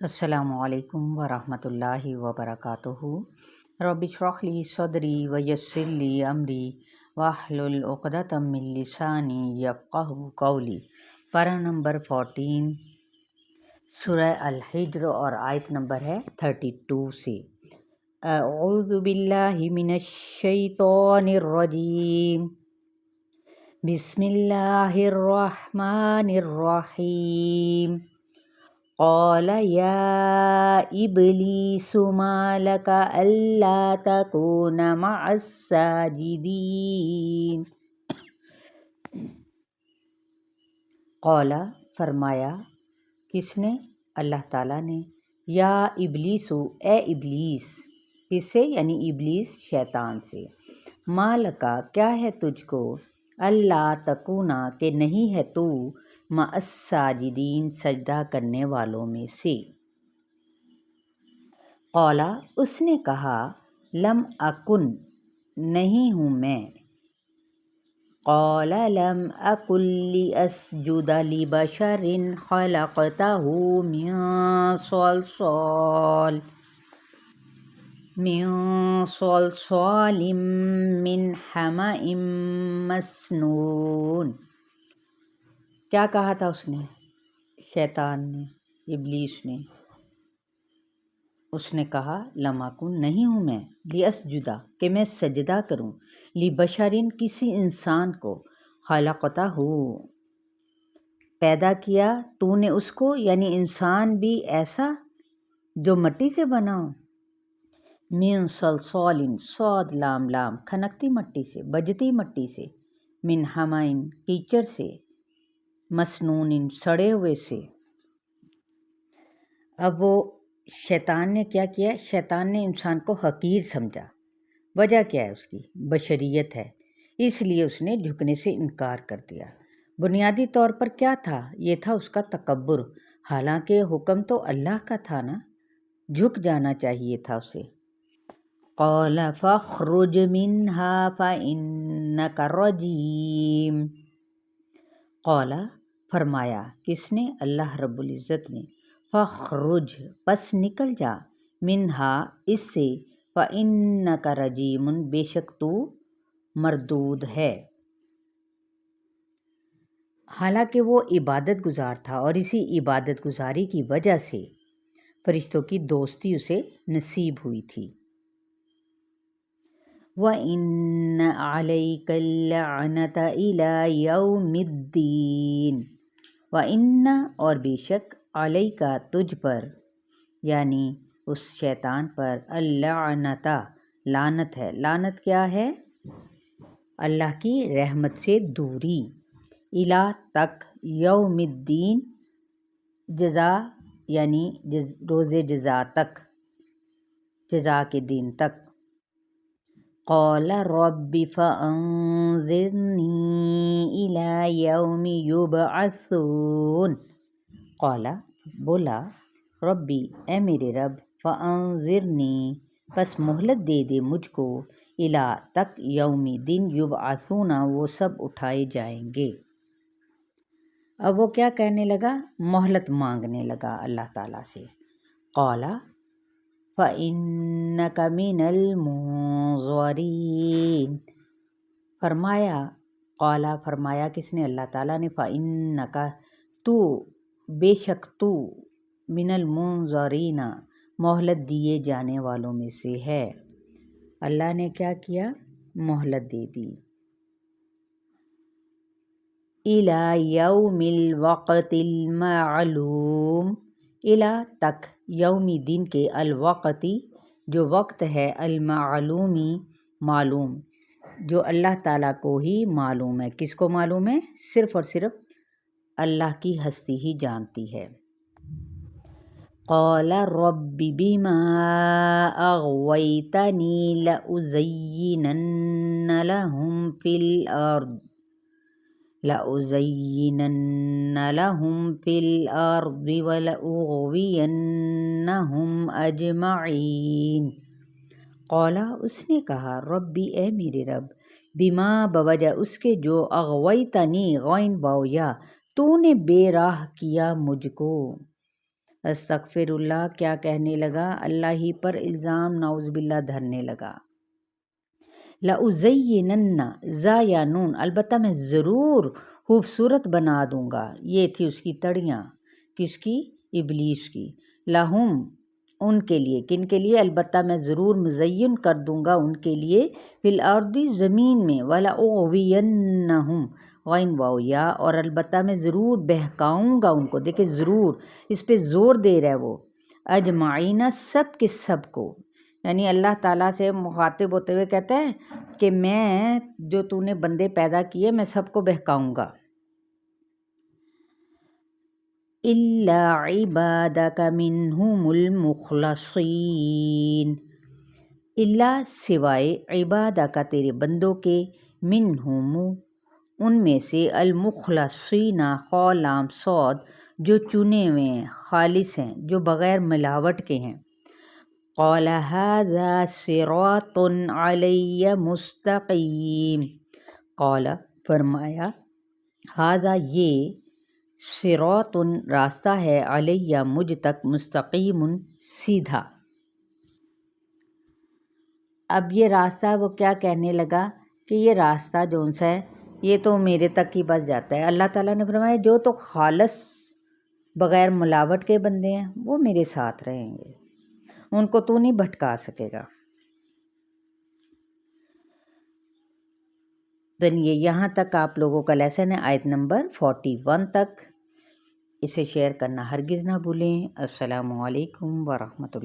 السلام علیکم ورحمۃ اللہ وبرکاتہ۔ رب اشرح لی صدری ویسر لی امری واحلل عقدۃ من لسانی یفقہوا قولی۔ پارہ نمبر 14 سورہ الحجر اور آیت نمبر ہے 32 سے۔ اعوذ باللہ من الشیطان الرجیم، بسم اللہ الرحمن الرحیم۔ قال یا ابلیس ما لک الا تکون مع الساجدین۔ قال فرمایا، کس نے؟ اللہ تعالیٰ نے، یا ابلیسو اے ابلیس، کس سے؟ یعنی ابلیس شیطان سے، ما لکا کیا ہے تجھ کو، اللہ تکونا کہ نہیں ہے تو، مع الساجدین سجدہ کرنے والوں میں سے۔ قولا اس نے کہا، لم اکن نہیں ہوں میں، قال لم اکن لاسجد لبشر خلقتہ من صلصال من حمأ مسنون۔ کیا کہا تھا اس نے؟ شیطان نے، ابلیس نے، اس نے کہا لم اکن نہیں ہوں میں، لاسجدا کہ میں سجدہ کروں، لبشرن کسی انسان کو، خلقتہ پیدا کیا تو نے اس کو، یعنی انسان بھی ایسا جو مٹی سے بنا ہو، من صلصال صاد لام لام کھنکتی مٹی سے، بجتی مٹی سے، من حمائن کیچڑ سے، مسنون سڑے ہوئے سے۔ اب وہ شیطان نے کیا کیا؟ شیطان نے انسان کو حقیر سمجھا۔ وجہ کیا ہے اس کی؟ بشریت ہے، اس لیے اس نے جھکنے سے انکار کر دیا۔ بنیادی طور پر کیا تھا؟ یہ تھا اس کا تکبر، حالانکہ حکم تو اللہ کا تھا نا، جھک جانا چاہیے تھا اسے۔ قال فاخرج منہا فإنک رجیم۔ قال فرمایا، کس نے؟ اللہ رب العزت نے، فاخرج پس نکل جا، منہا اس سے، فإنک رجیم بے شک تو مردود ہے۔ حالانکہ وہ عبادت گزار تھا اور اسی عبادت گزاری کی وجہ سے فرشتوں کی دوستی اسے نصیب ہوئی تھی۔ وَإِنَّ عَلَيْكَ اللَّعْنَةَ إِلَى يَوْمِ الدِّينِ۔ وَإِنَّ اور بے شک، عَلَيْكَ تجھ پر، یعنی اس شیطان پر، اللعنۃ لعنت ہے۔ لعنت کیا ہے؟ اللہ کی رحمت سے دوری، الی تک، یوم الدین جزا یعنی روز جزا تک، جزا کے دن تک۔ قال رب فانظرنی الی یوم یبعثون۔ قال بولا، ربی اے میرے رب، فانظرنی پس مہلت دے دے مجھ کو، الی تک، یومی دن، یبعثون وہ سب اٹھائے جائیں گے۔ اب وہ کیا کہنے لگا؟ مہلت مانگنے لگا اللہ تعالیٰ سے۔ قال فإنک من المنظرین۔ فرمایا، قال فرمایا کس نے؟ اللہ تعالیٰ نے، فإنک تو بے شک تو، من المنظرین مہلت دیے جانے والوں میں سے ہے۔ اللہ نے کیا کیا؟ مہلت دے دی۔ الی یوم الوقت المعلوم، الی تک، یومی دن کے، الوقتی جو وقت ہے، المعلومی معلوم، جو اللہ تعالیٰ کو ہی معلوم ہے۔ کس کو معلوم ہے؟ صرف اور صرف اللہ کی ہستی ہی جانتی ہے۔ قال رب بما اغویتنی لأزینن لهم فی الارض ولأغوینہم اجمعین۔ قال اس نے کہا، ربی اے میرے رب، بما بوجہ اس کے جو، اغویتنی غین باؤ یا تو نے بے راہ کیا مجھ کو، استغفر اللہ کیا کہنے لگا؟ اللہ ہی پر الزام نعوذ باللہ دھرنے لگا۔ لَأُزَيِّنَنَّ زا یا نون، البتہ میں ضرور خوبصورت بنا دوں گا۔ یہ تھی اس کی تڑیاں، کس کی؟ ابلیس کی۔ لہم، ان کے لیے، کن کے لیے؟ البتہ میں ضرور مزین کر دوں گا ان کے لیے، فی الارض زمین میں، وَلَأُغْوِيَنَّهُمْ غین واو یا، اور البتہ میں ضرور بہکاؤں گا ان کو۔ دیکھیں ضرور، اس پہ زور دے رہا ہے وہ، اجمعین سب کے سب کو، یعنی اللہ تعالیٰ سے مخاطب ہوتے ہوئے کہتا ہے کہ میں جو تو نے بندے پیدا کیے میں سب کو بہکاؤں گا۔ الا عبادک منہم المخلصین، الا سوائے عبادک تیرے بندوں کے، منہم ان میں سے، المخلصین خا لام صاد جو چنے ہوئے ہیں، خالص ہیں، جو بغیر ملاوٹ کے ہیں۔ قال ھذا صراط علی مستقیم، قال فرمایا، ھذا یہ، صراط راستہ ہے، علیہ مجھ تک، مستقیم سیدھا۔ اب یہ راستہ وہ کیا کہنے لگا کہ یہ راستہ جون سا ہے یہ تو میرے تک ہی بس جاتا ہے۔ اللہ تعالیٰ نے فرمایا جو تو خالص بغیر ملاوٹ کے بندے ہیں وہ میرے ساتھ رہیں گے، ان کو تو نہیں بھٹکا سکے گا۔ دنیا یہاں تک آپ لوگوں کا لیسن ہے، آیت نمبر 41 تک۔ اسے شیئر کرنا ہرگز نہ بھولیں۔ السلام علیکم ورحمۃ اللہ۔